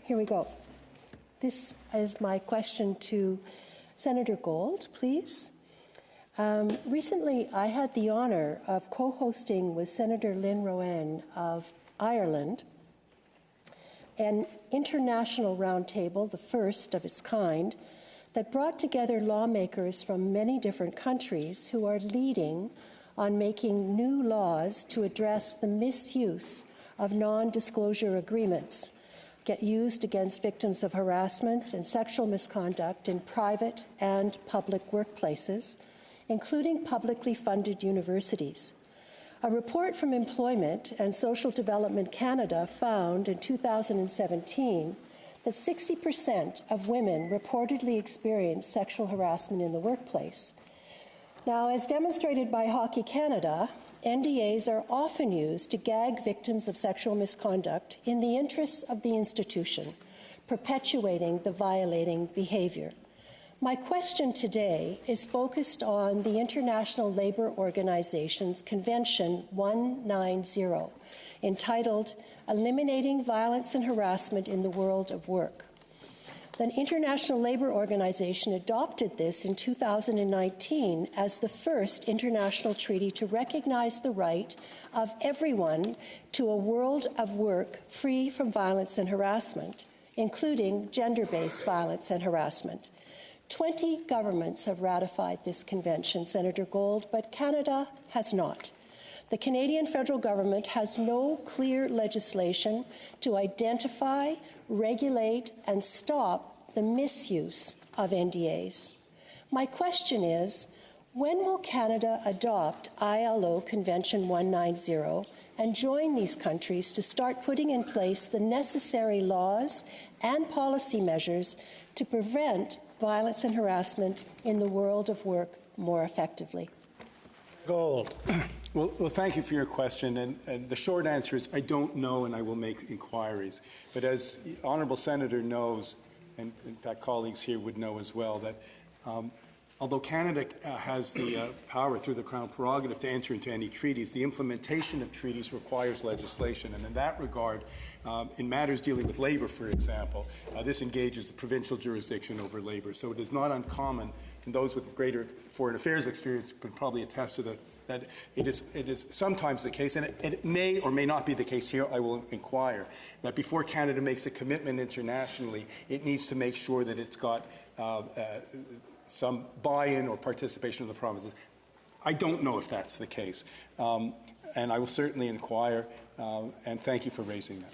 here we go. This is my question to Senator Gold, please. Recently, I had the honor of co-hosting with Senator Lynn Rowan of Ireland an international roundtable, the first of its kind, that brought together lawmakers from many different countries who are leading on making new laws to address the misuse of non-disclosure agreements used against victims of harassment and sexual misconduct in private and public workplaces, including publicly funded universities. A report from Employment and Social Development Canada found in 2017 that 60% of women reportedly experience sexual harassment in the workplace. Now, as demonstrated by Hockey Canada, NDAs are often used to gag victims of sexual misconduct in the interests of the institution, perpetuating the violating behavior. My question today is focused on the International Labour Organization's Convention 190, entitled Eliminating Violence and Harassment in the World of Work. The International Labour Organization adopted this in 2019 as the first international treaty to recognize the right of everyone to a world of work free from violence and harassment, including gender-based violence and harassment. 20 governments have ratified this convention, Senator Gold, but Canada has not. The Canadian federal government has no clear legislation to identify, regulate, and stop the misuse of NDAs. My question is, when will Canada adopt ILO Convention 190 and join these countries to start putting in place the necessary laws and policy measures to prevent violence and harassment in the world of work more effectively? Gold. Well, thank you for your question. And the short answer is I don't know, and I will make inquiries. But as the Honourable Senator knows, and in fact colleagues here would know as well, that although Canada has the power through the Crown prerogative to enter into any treaties, the implementation of treaties requires legislation. And in that regard, in matters dealing with labour, for example, this engages the provincial jurisdiction over labour. So it is not uncommon, and those with greater foreign affairs experience can probably attest to that it is sometimes the case, and it may or may not be the case here, I will inquire, that before Canada makes a commitment internationally, it needs to make sure that it's got some buy-in or participation of the provinces. I don't know if that's the case, and I will certainly inquire, and thank you for raising that.